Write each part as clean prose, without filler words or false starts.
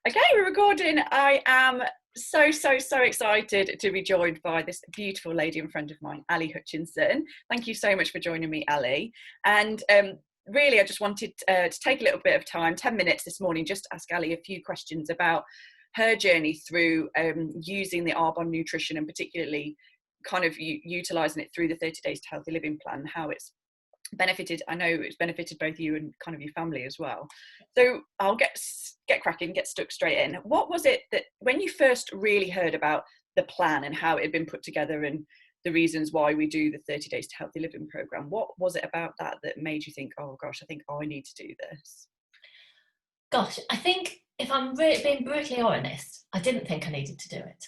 Okay, we're recording. I am so excited to be joined by this beautiful lady and friend of mine, Ali Hutchinson. Thank you so much for joining me, Ali. And really, I just wanted to take a little bit of time, 10 minutes this morning, just to ask Ali a few questions about her journey through using the Arbonne nutrition, and particularly kind of utilising it through the 30 Days to Healthy Living plan, how it's benefited. I know it's benefited both you and kind of your family as well. So I'll get cracking, get stuck straight in. What was it that when you first really heard about the plan and how it had been put together and the reasons why we do the 30 Days to Healthy Living program, what was it about that made you think, oh gosh, I think I need to do this? Gosh, I think if I'm being brutally honest, I didn't think I needed to do it.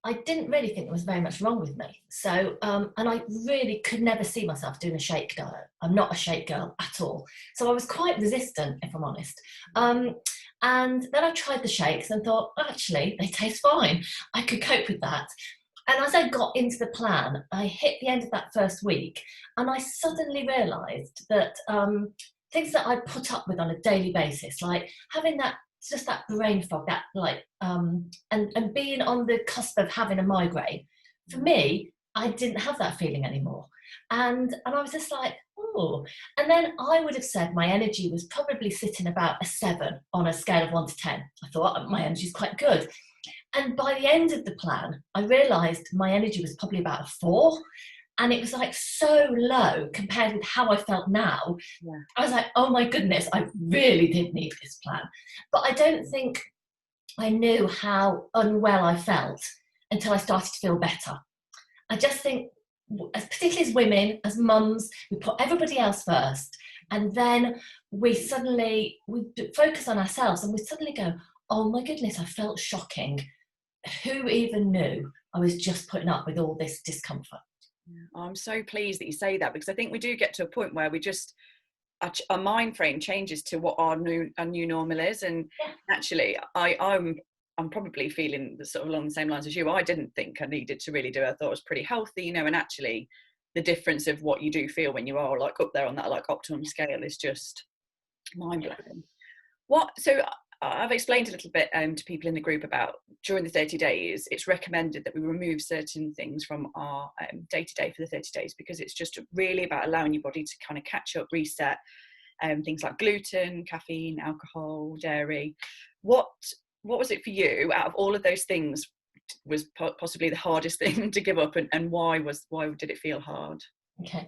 I didn't really think there was very much wrong with me. So, and I really could never see myself doing a shake diet. I'm not a shake girl at all. So I was quite resistant, if I'm honest. And then I tried the shakes and thought, actually, they taste fine. I could cope with that. And as I got into the plan, I hit the end of that first week and I suddenly realised that things that I put up with on a daily basis, like having that, just that brain fog, that like, and being on the cusp of having a migraine, for me, I didn't have that feeling anymore. And I was just like, oh. And then I would have said my energy was probably sitting about a 7 on a scale of 1 to 10. I thought my energy is quite good. And by the end of the plan, I realised my energy was probably about a 4. And it was like so low compared with how I felt now. Yeah. I was like, oh my goodness, I really did need this plan. But I don't think I knew how unwell I felt until I started to feel better. I just think, particularly as women, as mums, we put everybody else first. And then we focus on ourselves and we suddenly go, oh my goodness, I felt shocking. Who even knew I was just putting up with all this discomfort? I'm so pleased that you say that, because I think we do get to a point where we just, our mind frame changes to what our new normal is. And actually I'm probably feeling sort of along the same lines as you. I didn't think I needed to really do it. I thought it was pretty healthy, and actually the difference of what you do feel when you are like up there on that like optimum scale is just mind-blowing. So I've explained a little bit to people in the group about during the 30 days, it's recommended that we remove certain things from our day-to-day for the 30 days, because it's just really about allowing your body to kind of catch up, reset, things like gluten, caffeine, alcohol, dairy. What was it for you out of all of those things was possibly the hardest thing to give up, and why did it feel hard? Okay.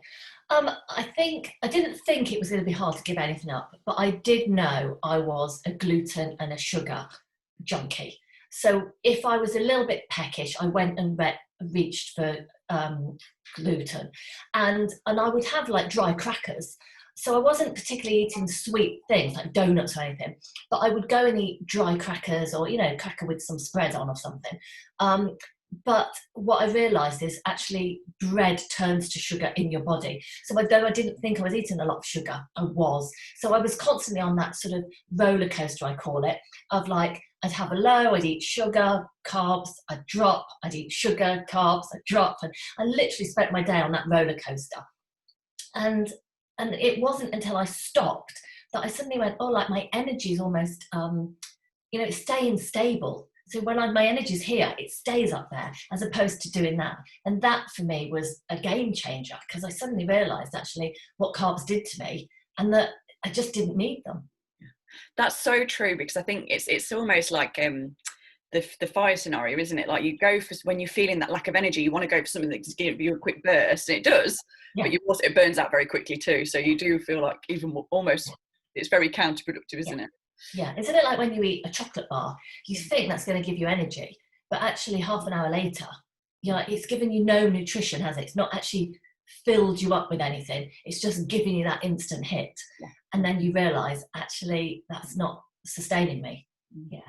I didn't think it was going to be hard to give anything up, but I did know I was a gluten and a sugar junkie. So if I was a little bit peckish, I went and reached for gluten, and I would have like dry crackers. So I wasn't particularly eating sweet things like donuts or anything, but I would go and eat dry crackers, or cracker with some spread on or something. But what I realised is actually bread turns to sugar in your body. So although I didn't think I was eating a lot of sugar, I was. So I was constantly on that sort of roller coaster, I call it, of like, I'd have a low, I'd eat sugar, carbs, I'd drop, I'd eat sugar, carbs, I'd drop. And I literally spent my day on that roller coaster. And it wasn't until I stopped that I suddenly went, oh, like my energy is almost, it's staying stable. So when my energy's here, it stays up there, as opposed to doing that. And that for me was a game changer, because I suddenly realised actually what carbs did to me, and that I just didn't need them. That's so true, because I think it's almost like the fire scenario, isn't it? Like you go for, when you're feeling that lack of energy, you want to go for something that gives you a quick burst, and it does, but it burns out very quickly too. So you do feel like even more, almost, it's very counterproductive, isn't it? Yeah, isn't it like when you eat a chocolate bar, you think that's going to give you energy, but actually half an hour later, it's given you no nutrition, has it? It's not actually filled you up with anything. It's just giving you that instant hit. Yeah. And then you realise, actually, that's not sustaining me. Yeah.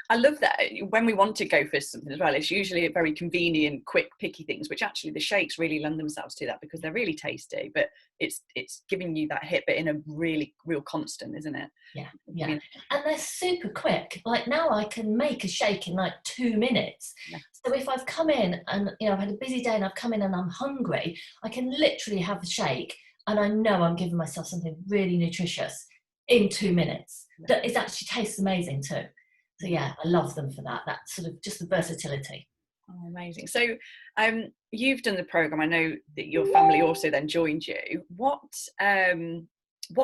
I love that when we want to go for something as well, it's usually a very convenient, quick, picky things, which actually the shakes really lend themselves to that, because they're really tasty, but it's giving you that hit, but in a really real constant, isn't it? Yeah. And they're super quick. Like now I can make a shake in like 2 minutes. Yeah. So if I've come in and, I've had a busy day and I've come in and I'm hungry, I can literally have the shake and I know I'm giving myself something really nutritious in 2 minutes. that it actually tastes amazing too. So yeah, I love them for that. That sort of just the versatility. Oh, amazing. So you've done the program. I know that your family also then joined you. What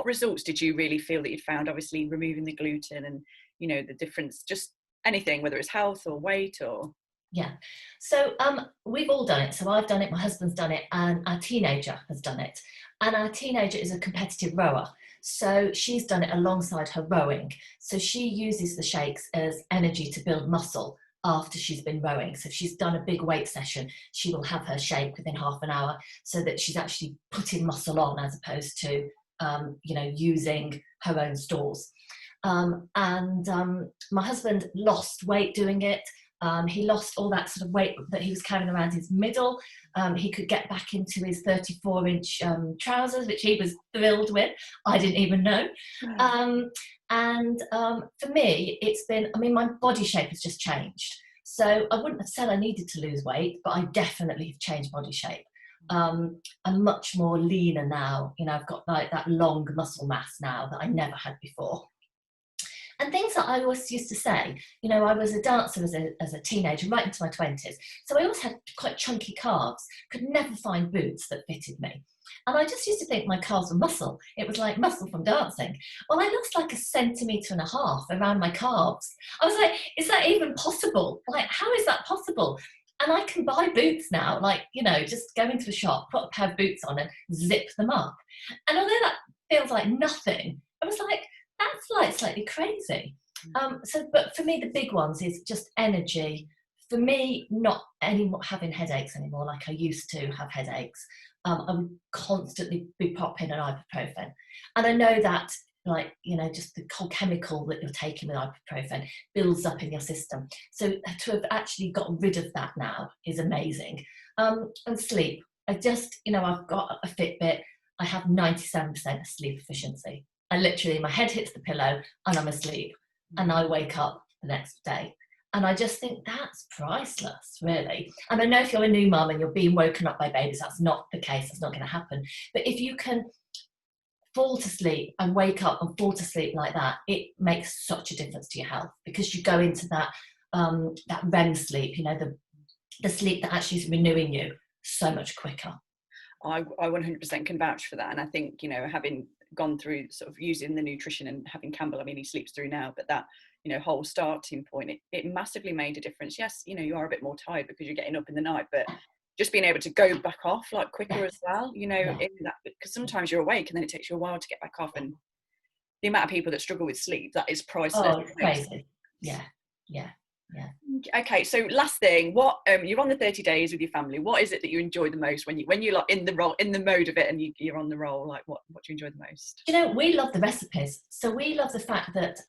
results did you really feel that you'd found, obviously removing the gluten and, you know, the difference, just anything, whether it's health or weight or? Yeah. So we've all done it. So I've done it, my husband's done it, and our teenager has done it. And our teenager is a competitive rower. So she's done it alongside her rowing. So she uses the shakes as energy to build muscle after she's been rowing. So if she's done a big weight session, she will have her shake within half an hour so that she's actually putting muscle on as opposed to, using her own stores. My husband lost weight doing it. He lost all that sort of weight that he was carrying around his middle. He could get back into his 34-inch trousers, which he was thrilled with. I didn't even know. For me, it's been, my body shape has just changed. So I wouldn't have said I needed to lose weight, but I definitely have changed body shape. I'm much more leaner now. I've got like that long muscle mass now that I never had before. And things that I always used to say, I was a dancer as a teenager, right into my 20s. So I always had quite chunky calves, could never find boots that fitted me. And I just used to think my calves were muscle. It was like muscle from dancing. Well, I lost like 1.5 centimetres around my calves. I was like, is that even possible? Like, how is that possible? And I can buy boots now, just go into a shop, put a pair of boots on and zip them up. And although that feels like nothing, I was like, that's like slightly crazy. But for me, the big ones is just energy. For me, not anymore having headaches anymore, like I used to have headaches. I would constantly be popping an ibuprofen. And I know that, just the whole chemical that you're taking with ibuprofen builds up in your system. So to have actually got rid of that now is amazing. And sleep. I've got a Fitbit. I have 97% sleep efficiency. I literally, my head hits the pillow and I'm asleep and I wake up the next day. And I just think that's priceless, really. And I know if you're a new mum and you're being woken up by babies, that's not the case. That's not going to happen. But if you can fall to sleep and wake up and fall to sleep like that, it makes such a difference to your health because you go into that REM sleep, the sleep that actually is renewing you so much quicker. I 100% can vouch for that. And I think, having gone through sort of using the nutrition and having Campbell, he sleeps through now, but that, whole starting point, it massively made a difference. Yes, you are a bit more tired because you're getting up in the night, but just being able to go back off like quicker as well, in that, because sometimes you're awake and then it takes you a while to get back off. And the amount of people that struggle with sleep, that is priceless. Oh, it's crazy. Yeah. Okay, so last thing, what you're on the 30 days with your family, what is it that you enjoy the most when you're like in the mode of it and you're on the roll? Like what do you enjoy the most? We love the recipes. So we love the fact that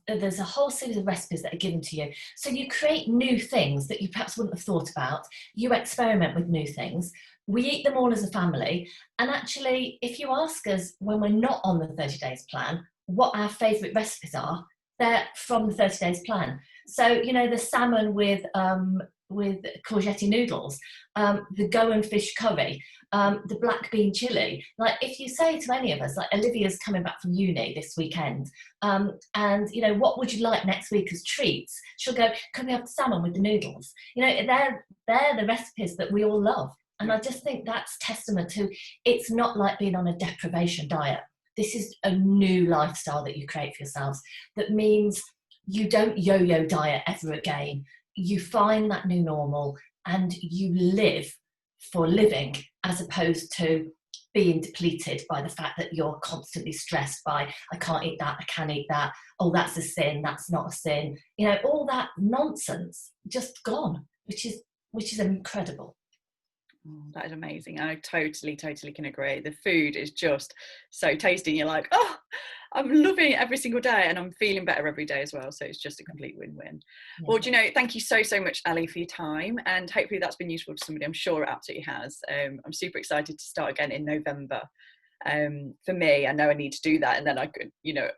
there's a whole series of recipes that are given to you. So you create new things that you perhaps wouldn't have thought about. You experiment with new things. We eat them all as a family. And actually, if you ask us when we're not on the 30 days plan, what our favourite recipes are, they're from the 30 days plan. So, the salmon with courgette noodles, the Goan fish curry, the black bean chili. Like if you say to any of us, like Olivia's coming back from uni this weekend, and what would you like next week as treats? She'll go, can we have the salmon with the noodles? They're the recipes that we all love. And I just think that's testament to, it's not like being on a deprivation diet. This is a new lifestyle that you create for yourselves. That means you don't yo-yo diet ever again. You find that new normal and you live for living as opposed to being depleted by the fact that you're constantly stressed by, I can't eat that, I can eat that, oh, that's a sin, that's not a sin. All that nonsense just gone, which is incredible. Oh, that is amazing. I totally can agree. The food is just so tasty and you're like, oh, I'm loving it every single day and I'm feeling better every day as well. So it's just a complete win-win. Yeah. Well, thank you so much, Ali, for your time, and hopefully that's been useful to somebody. I'm sure it absolutely has. I'm super excited to start again in November. For me, I know I need to do that, and then I could,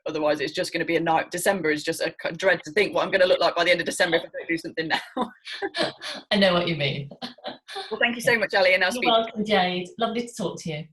otherwise it's just going to be a night. December is just a dread to think what I'm going to look like by the end of December if I don't do something now. I know what you mean. Well, thank you so much, Ali, and I'll speak. You're welcome, Jade. Lovely to talk to you.